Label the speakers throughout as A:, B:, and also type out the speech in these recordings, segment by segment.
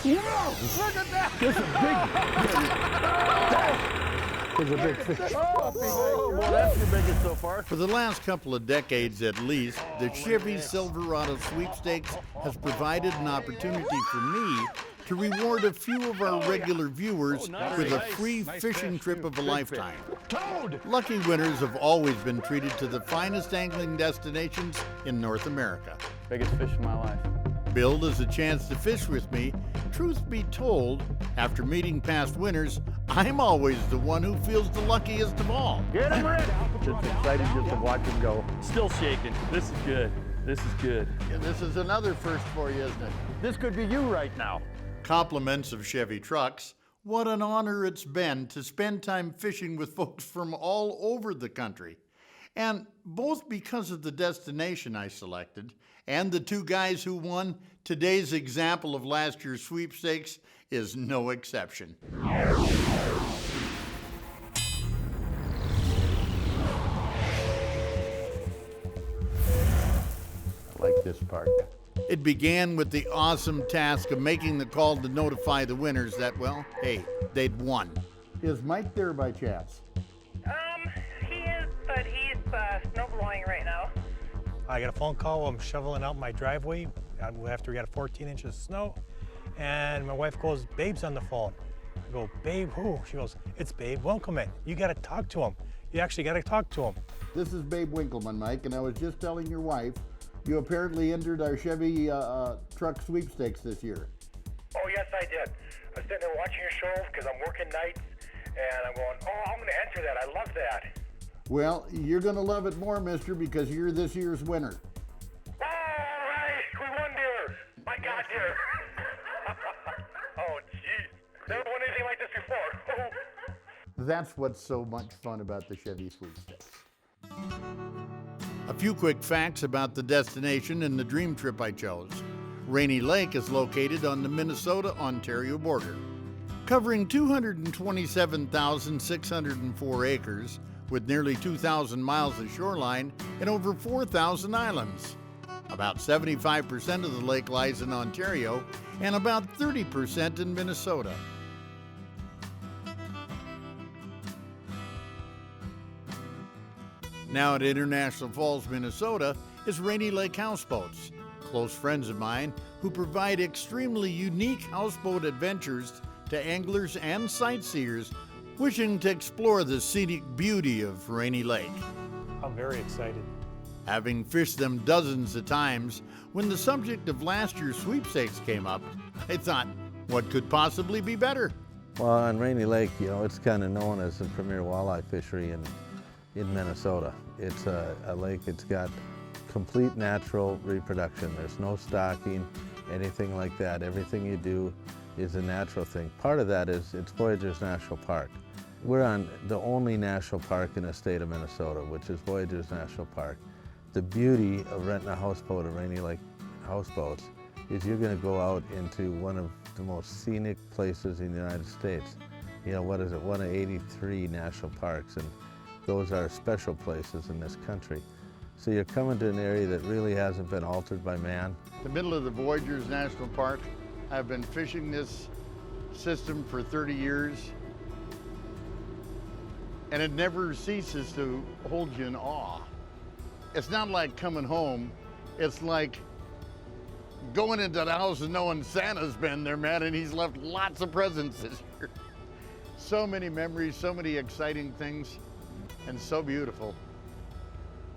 A: Whoa! Look at that!
B: There's a big fish.
A: Oh, well, that's your biggest so far.
C: For the last couple of decades at least, the Chevy Silverado Sweepstakes has provided an opportunity for me to reward a few of our regular viewers with a free fishing trip of a lifetime. Lucky winners have always been treated to the finest angling destinations in North America.
A: Biggest fish in my life.
C: Billed as a chance to fish with me. Truth be told, after meeting past winners, I'm always the one who feels the luckiest of all.
A: Get him, Rick! Just excited just to watch him go. Still shaking. This is good. This is good.
C: Yeah, this is another first for you, isn't it?
A: This could be you right now.
C: Compliments of Chevy trucks. What an honor it's been to spend time fishing with folks from all over the country. And both because of the destination I selected and the two guys who won, today's example of last year's sweepstakes is no exception. I like this part. It began with the awesome task of making the call to notify the winners that, well, hey, they'd won. Is Mike there by chance?
D: He is, but he's snow blowing right now.
E: I got a phone call while I'm shoveling out my driveway after we got 14 inches of snow. And my wife goes, Babe's on the phone. I go, Babe, who? She goes, it's Babe Winkelman. You got to talk to him. You actually got to talk to him.
C: This is Babe Winkelman, Mike, and I was just telling your wife, you apparently entered our Chevy truck sweepstakes this year.
F: Oh, yes, I did. I was sitting there watching your show because I'm working nights, and I'm going, oh, I'm going to enter that. I love that.
C: Well, you're going to love it more, mister, because you're this year's winner.
F: Oh, all right. We won, dear. My God, dear. Oh, jeez. Never won anything like this before.
C: That's what's so much fun about the Chevy sweepstakes. A few quick facts about the destination and the dream trip I chose. Rainy Lake is located on the Minnesota-Ontario border, covering 227,604 acres with nearly 2,000 miles of shoreline and over 4,000 islands. About 75% of the lake lies in Ontario and about 30% in Minnesota. Now at International Falls, Minnesota is Rainy Lake Houseboats, close friends of mine who provide extremely unique houseboat adventures to anglers and sightseers wishing to explore the scenic beauty of Rainy Lake.
E: I'm very excited.
C: Having fished them dozens of times, when the subject of last year's sweepstakes came up, I thought, what could possibly be better?
G: Well, on Rainy Lake, you know, it's kind of known as the premier walleye fishery in Minnesota. It's a lake that's got complete natural reproduction. There's no stocking, anything like that. Everything you do is a natural thing. Part of that is it's Voyageurs National Park. We're on the only national park in the state of Minnesota, which is Voyageurs National Park. The beauty of renting a houseboat at Rainy Lake Houseboats is you're going to go out into one of the most scenic places in the United States. You know, what is it, one of 83 national parks, and those are special places in this country. So you're coming to an area that really hasn't been altered by man.
C: The middle of the Voyageurs National Park. I've been fishing this system for 30 years, and it never ceases to hold you in awe. It's not like coming home. It's like going into the house and knowing Santa's been there, man, and he's left lots of presents this year. So many memories, so many exciting things, and so beautiful.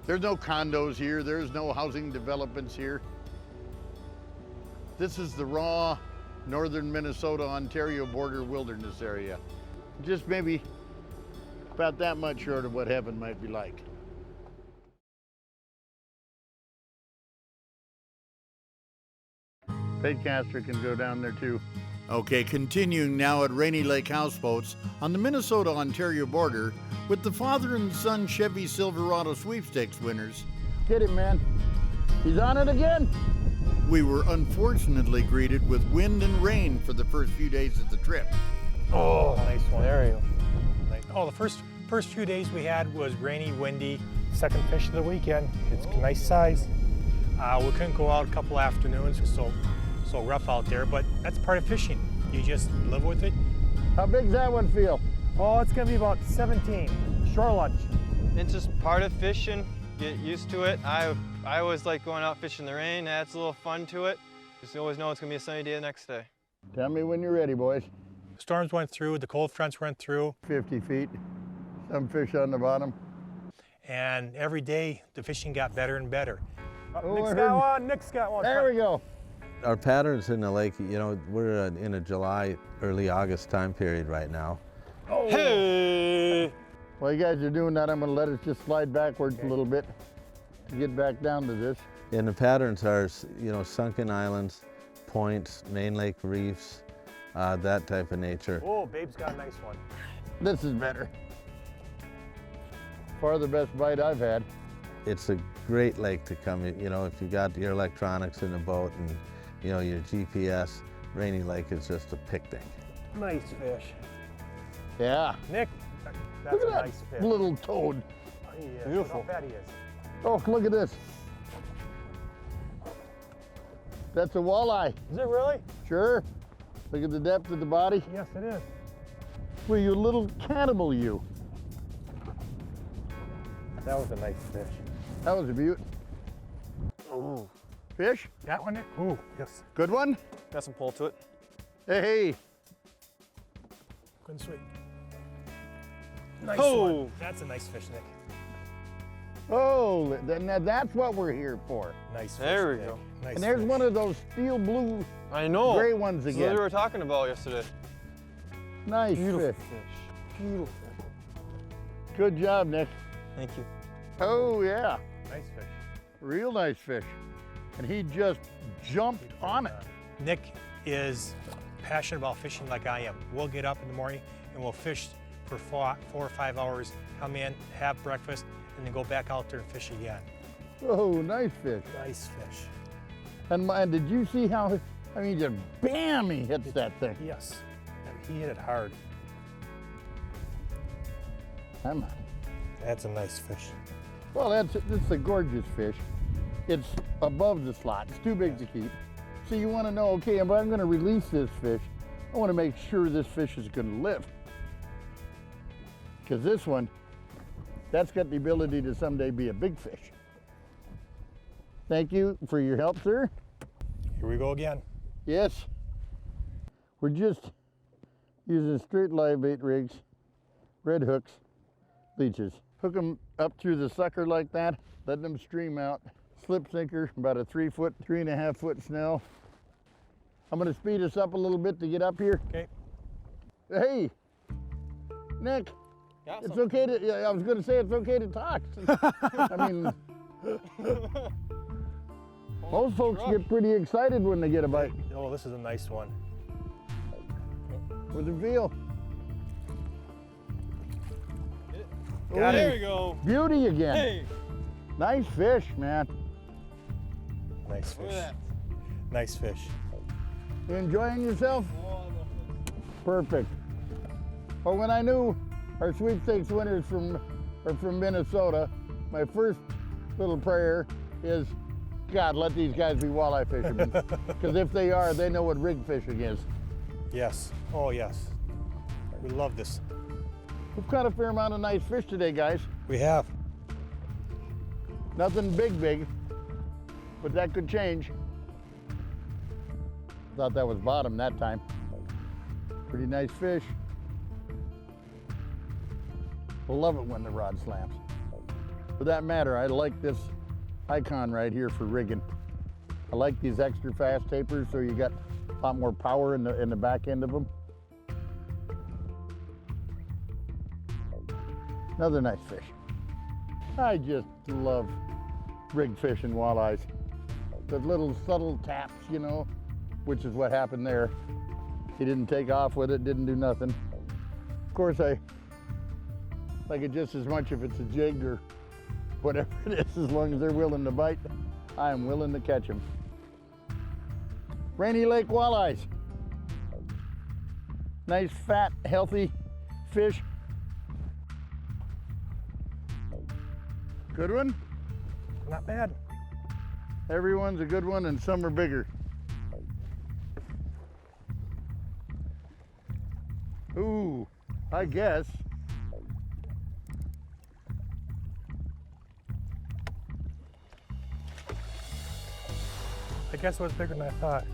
C: There's no condos here. There's no housing developments here. This is the raw northern Minnesota-Ontario border wilderness area. Just maybe about that much short of what heaven might be like. Baitcaster can go down there too. Okay, continuing now at Rainy Lake Houseboats on the Minnesota-Ontario border with the father and son Chevy Silverado Sweepstakes winners. Get him, man. He's on it again. We were unfortunately greeted with wind and rain for the first few days of the trip.
E: Oh, nice one. There you go. Oh, the first few days we had was rainy, windy. Second fish of the weekend. It's a nice size. We couldn't go out a couple afternoons, so so rough out there, but that's part of fishing. You just live with it.
C: How big's that one feel?
B: Oh, it's gonna be about 17. Shore lunch.
H: It's just part of fishing. Get used to it. I always like going out fishing in the rain. Adds a little fun to it. Just always know it's gonna be a sunny day the next day.
C: Tell me when you're ready, boys.
E: Storms went through, the cold fronts went through,
C: 50 feet, some fish on the bottom.
E: and every day the fishing got better and better.
C: Oh,
B: Nick's
C: I
B: got
C: heard-
B: one. Nick's got one.
C: There we go.
G: Our patterns in the lake, you know, we're in a July, early August time period right now.
H: Hey!
C: While you guys are doing that, I'm gonna let it just slide backwards a little bit to get back down to this.
G: And the patterns are, you know, sunken islands, points, main lake reefs, that type of nature.
B: Oh, Babe's got a nice one.
C: This is better. Far the best bite I've had.
G: It's a great lake to come in, you know, if you got your electronics in the boat and, you know, your GPS, Rainy Lake is just a picnic.
B: Nice fish.
C: Yeah.
B: Nick, that's
C: Look
B: a
C: at that
B: nice fish.
C: little toad.
B: He is.
C: Beautiful.
B: Look how fat he is.
C: Oh, look at this. That's a walleye.
B: Is it really?
C: Sure. Look at the depth of the body.
B: Yes, it is.
C: Well, you little cannibal, you.
B: That was a nice fish.
C: That was a beaut.
B: Ooh.
C: Fish?
B: That one, Nick? Ooh, yes.
C: Good one?
H: Got some pull to it.
C: Hey,
B: Good and sweet. Nice
H: Oh.
B: one. That's a nice fish, Nick.
C: oh, now that's what we're here for.
B: Nice fish.
H: There we
B: Nick.
H: go.
B: Nice
C: And there's
B: fish.
C: one of those steel blue
H: I know.
C: gray ones
H: This is what
C: again.
H: we were talking about yesterday.
C: Nice
H: Beautiful
C: fish.
H: fish. Beautiful.
C: Good job, Nick.
H: Thank you.
C: Oh, yeah.
B: Nice fish.
C: Real nice fish. And he just jumped on it.
E: Nick is passionate about fishing like I am. We'll get up in the morning and we'll fish for 4 or 5 hours, come in, have breakfast, and then go back out there and fish again.
C: Oh, nice fish.
B: Nice fish.
C: And did you see how, I mean, just bam, he hits that thing.
B: Yes. And he hit it hard.
C: Come on.
B: That's a nice fish.
C: Well, it's a gorgeous fish. It's above the slot. It's too big to keep. So you want to know, okay, if I'm going to release this fish, I want to make sure this fish is going to live. Because this one, that's got the ability to someday be a big fish. Thank you for your help, sir.
E: Here we go again.
C: Yes. We're just using straight live bait rigs, red hooks, leeches. Hook them up through the sucker like that, let them stream out. Slip sinker, about a 3 foot, 3.5 foot snell. I'm gonna speed us up a little bit to get up here.
E: Okay.
C: Hey, Nick,
H: Got
C: it's
H: some.
C: okay to, yeah, I was gonna say it's okay to talk. I mean, most folks get pretty excited when they get a bite.
B: Oh, this is a nice one.
C: What's it feel?
B: Got
H: There
B: it.
H: we go.
C: Beauty again.
H: Hey,
C: Nice fish, man.
B: Nice
H: look
B: fish.
H: at that.
B: Nice fish.
C: You enjoying yourself?
H: Oh,
C: Perfect. Well, when I knew our sweepstakes winners are from Minnesota, my first little prayer is, God, let these guys be walleye fishermen. Because if they are, they know what rig fishing is.
E: Yes. Oh, yes. We love this.
C: We've caught a fair amount of nice fish today, guys.
E: We have.
C: Nothing big, but that could change. Thought that was bottom that time. Pretty nice fish. Love it when the rod slams. For that matter, I like this icon right here for rigging. I like these extra fast tapers so you got a lot more power in the back end of them. Another nice fish. I just love rig fishing walleyes. The little subtle taps, you know, which is what happened there. He didn't take off with it, didn't do nothing. Of course, I like it just as much if it's a jig or whatever it is, as long as they're willing to bite, I am willing to catch them. Rainy Lake walleyes. Nice, fat, healthy fish. Good one?
B: Not bad.
C: Everyone's a good one and some are bigger. Ooh, I guess.
E: I guess it was bigger than I thought.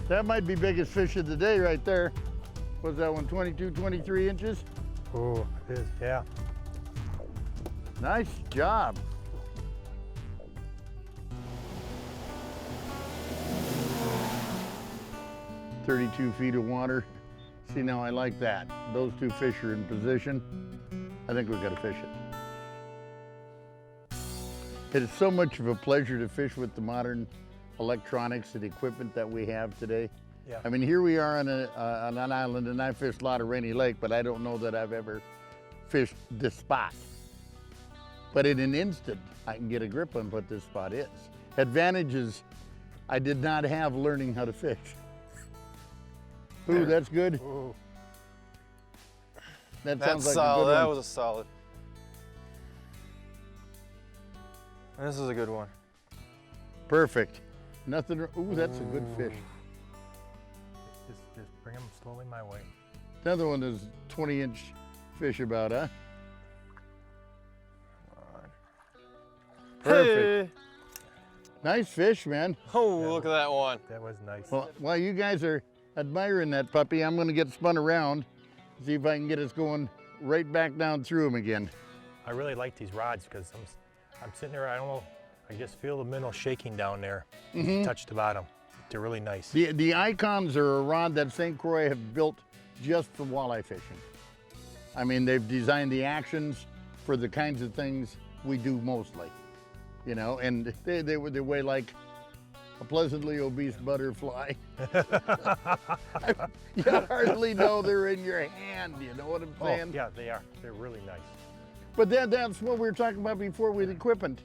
C: That might be biggest fish of the day right there. Was that one 22, 23 inches?
E: Oh, it is, yeah.
C: Nice job. "32 feet of water." See, now I like that. Those two fish are in position. I think we've got to fish it. It is so much of a pleasure to fish with the modern electronics and equipment that we have today.
E: Yeah.
C: I mean, here we are on an island, and I fished a lot of Rainy Lake, but I don't know that I've ever fished this spot. But in an instant, I can get a grip on what this spot is. Advantages I did not have learning how to fish. Ooh, that's good.
E: Ooh.
C: That
H: That's
C: sounds like
H: solid.
C: a good
H: That
C: one.
H: was a solid. This is a good one.
C: Perfect. Nothing. Ooh, that's a good fish.
E: Just bring them slowly my way.
C: Another one is 20-inch fish about, huh? Perfect.
H: Hey.
C: Nice fish, man.
H: Oh, look at that one.
E: That was nice.
C: Well, while you guys are admiring that puppy, I'm gonna get spun around, see if I can get us going right back down through him again.
E: I really like these rods because I'm sitting there, I don't know, I just feel the minnow shaking down there. Touch the bottom. They're really nice.
C: The icons are a rod that St. Croix have built just for walleye fishing. I mean, they've designed the actions for the kinds of things we do mostly, you know, and they weigh like a pleasantly obese butterfly. You hardly know they're in your hand, you know what I'm saying?
E: Oh, yeah, they are. They're really nice.
C: But that's what we were talking about before with equipment.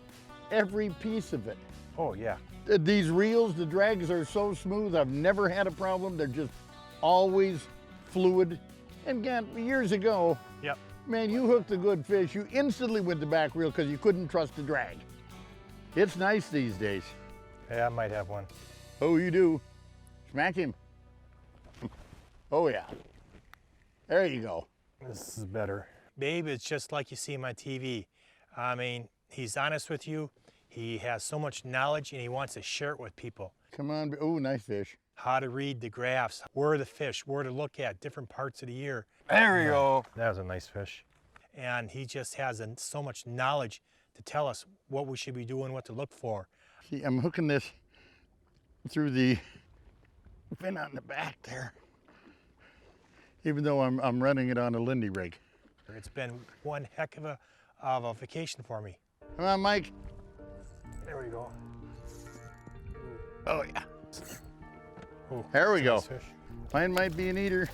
C: Every piece of it.
E: Oh, yeah.
C: These reels, the drags are so smooth. I've never had a problem. They're just always fluid. And again, years ago,
E: Yep.
C: man, you hooked a good fish, you instantly went to back reel because you couldn't trust the drag. It's nice these days.
E: Yeah, I might have one.
C: Oh, you do. Smack him. Oh, yeah. There you go.
E: This is better. Babe is just like you see him on TV. I mean, he's honest with you. He has so much knowledge and he wants to share it with people.
C: Come on. Oh, nice fish.
E: How to read the graphs, where to fish, where to look at, different parts of the year.
H: There we go.
E: That was a nice fish. And he just has so much knowledge to tell us what we should be doing, what to look for.
C: See, I'm hooking this through the fin on the back there, even though I'm running it on a Lindy rig.
E: It's been one heck of a vacation for me.
C: Come on, Mike.
E: There we go.
C: Oh, yeah.
E: Ooh,
C: There we
E: that's a
C: go.
E: nice fish.
C: Mine might be an eater.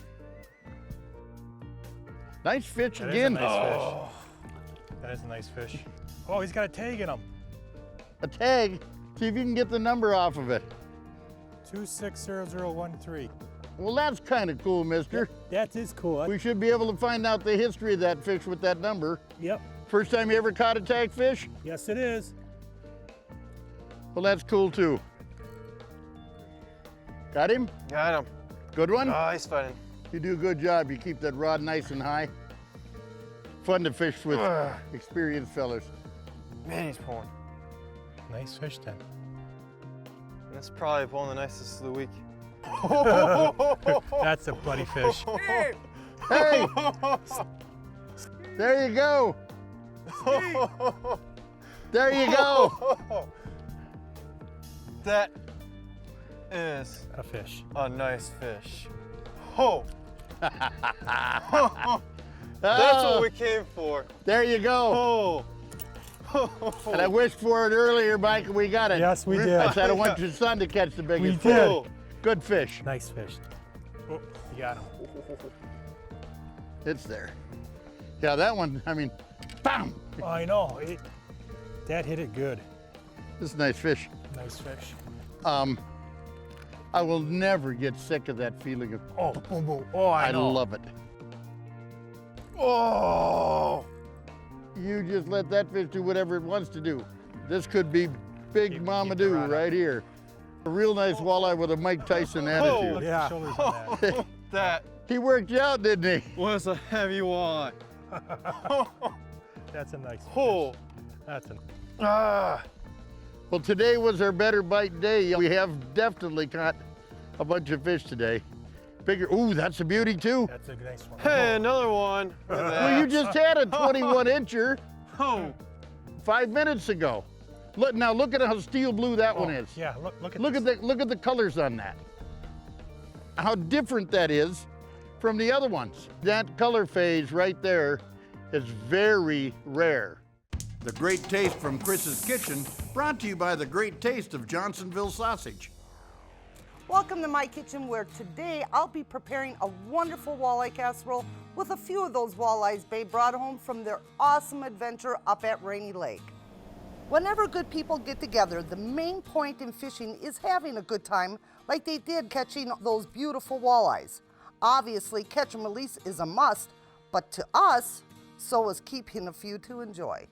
C: Nice fish
E: That
C: again.
E: is a nice fish. That is a nice fish. Oh, he's got a tag in him.
C: A tag. See if you can get the number off of it.
E: 260013.
C: Well, that's kind of cool, mister.
E: That is cool.
C: We should be able to find out the history of that fish with that number.
E: Yep.
C: First time you ever caught a tag fish?
E: Yes, it is.
C: Well, that's cool too. Got him?
H: Got him.
C: Good one?
H: Oh, he's fighting.
C: You do a good job. You keep that rod nice and high. Fun to fish with experienced fellas.
H: Man, he's pulling.
E: Nice fish then.
H: That's probably one of the nicest of the week.
E: That's a bloody fish.
C: Hey! There you go. There you go.
H: That is
E: A fish.
H: a nice fish. Oh, that's
C: Oh,
H: what we came for.
C: there you go.
H: Oh.
C: And I wished for it earlier, Mike, and we got it.
E: Yes, we did.
C: I said I want your son to catch the biggest
E: We did.
C: fish. Good fish.
E: Nice fish. Oh, you got him.
C: It's there. Yeah, that one, I mean, bam!
E: Oh, I know. That hit it good.
C: This is a nice fish.
E: Nice fish.
C: I will never get sick of that feeling of,
E: Oh, boom, boom. Oh, I know.
C: love it.
H: Oh.
C: You just let that fish do whatever it wants to do. This could be Big Mama
E: keep the
C: Do
E: rod
C: right here. A real nice walleye with a Mike Tyson attitude.
E: Look at the shoulders on that.
H: That
C: He worked you out, didn't he?
H: Was a heavy walleye.
E: That's a nice fish.
H: Oh.
E: That's a
C: Well, today was our better bite day. We have definitely caught a bunch of fish today. Bigger, ooh, that's a beauty too.
E: That's a nice one.
H: Hey, another one. Look at
C: Well, you
H: that.
C: just had a 21 incher
H: Oh.
C: 5 minutes ago. Look, now look at how steel blue that one is.
E: Yeah, look at
C: Look
E: this.
C: at the colors on that. How different that is from the other ones. That color phase right there is very rare. The Great Taste from Chris's Kitchen, brought to you by the Great Taste of Johnsonville Sausage.
I: Welcome to my kitchen, where today I'll be preparing a wonderful walleye casserole with a few of those walleyes Babe brought home from their awesome adventure up at Rainy Lake. Whenever good people get together, the main point in fishing is having a good time, like they did catching those beautiful walleyes. Obviously, catch and release is a must, but to us, so is keeping a few to enjoy.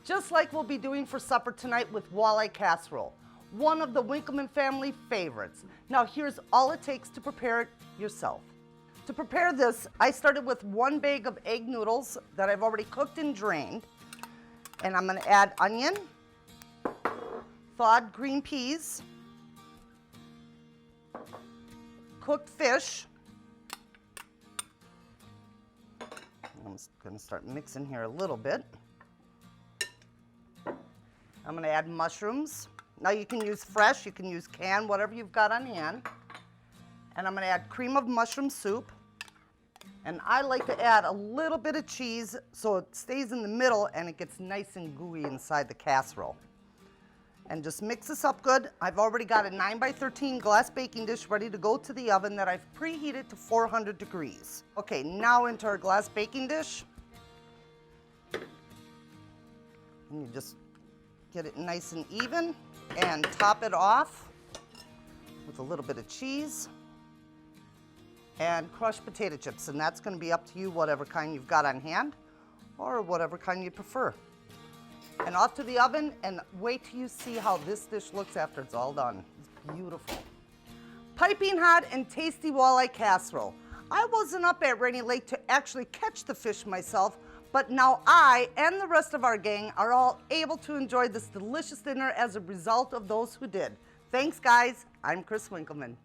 I: Just like we'll be doing for supper tonight with walleye casserole, one of the Winkelman family favorites. Now here's all it takes to prepare it yourself. To prepare this, I started with 1 bag of egg noodles that I've already cooked and drained. And I'm gonna add onion, thawed green peas, cooked fish. I'm just gonna start mixing here a little bit. I'm gonna add mushrooms. Now you can use fresh, you can use canned, whatever you've got on hand. And I'm gonna add cream of mushroom soup. And I like to add a little bit of cheese so it stays in the middle and it gets nice and gooey inside the casserole. And just mix this up good. I've already got a 9x13 glass baking dish ready to go to the oven that I've preheated to 400 degrees. Okay, now into our glass baking dish. And you just get it nice and even and top it off with a little bit of cheese and crushed potato chips, and that's going to be up to you, whatever kind you've got on hand or whatever kind you prefer. And off to the oven, and wait till you see how this dish looks after it's all done. It's beautiful. Piping hot and tasty walleye casserole. I wasn't up at Rainy Lake to actually catch the fish myself, but now I and the rest of our gang are all able to enjoy this delicious dinner as a result of those who did. Thanks, guys. I'm Chris Winkelman.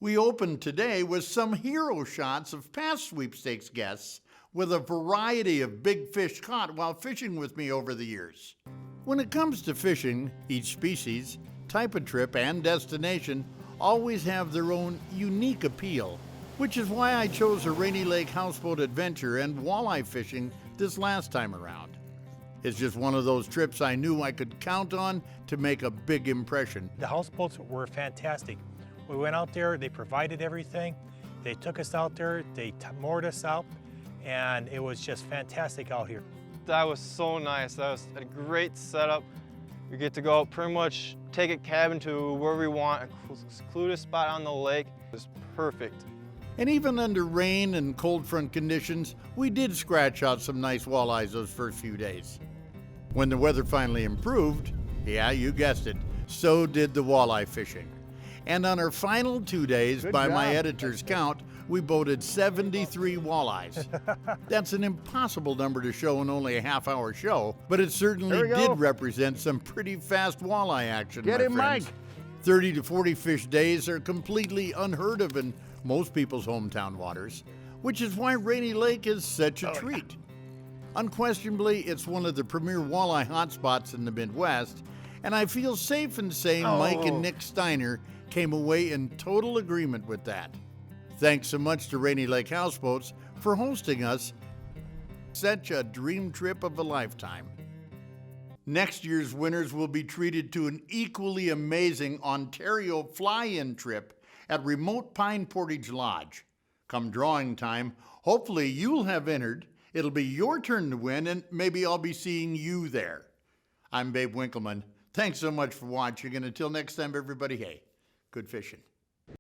C: We opened today with some hero shots of past sweepstakes guests with a variety of big fish caught while fishing with me over the years. When it comes to fishing, each species, type of trip, and destination always have their own unique appeal, which is why I chose a Rainy Lake houseboat adventure and walleye fishing this last time around. It's just one of those trips I knew I could count on to make a big impression.
E: The houseboats were fantastic. We went out there, they provided everything. They took us out there, they moored us out, and it was just fantastic out here.
H: That was so nice. That was a great setup. We get to go out pretty much, take a cabin to where we want, a secluded spot on the lake. It was perfect.
C: And even under rain and cold front conditions, we did scratch out some nice walleyes those first few days. When the weather finally improved, yeah, you guessed it, so did the walleye fishing. And on our final 2 days, by my editor's count, we boated 73 walleyes. That's an impossible number to show in only a half-hour show, but it certainly did represent some pretty fast walleye action,
J: Get
C: my
J: him,
C: friends.
J: Mike.
C: 30 to 40 fish days are completely unheard of in most people's hometown waters, which is why Rainy Lake is such a treat. Unquestionably, it's one of the premier walleye hotspots in the Midwest, and I feel safe in saying Mike and Nick Steiner came away in total agreement with that. Thanks so much to Rainy Lake Houseboats for hosting us. Such a dream trip of a lifetime. Next year's winners will be treated to an equally amazing Ontario fly-in trip at remote Pine Portage Lodge. Come drawing time, hopefully you'll have entered. It'll be your turn to win, and maybe I'll be seeing you there. I'm Babe Winkelman. Thanks so much for watching, and until next time, everybody, hey, good fishing.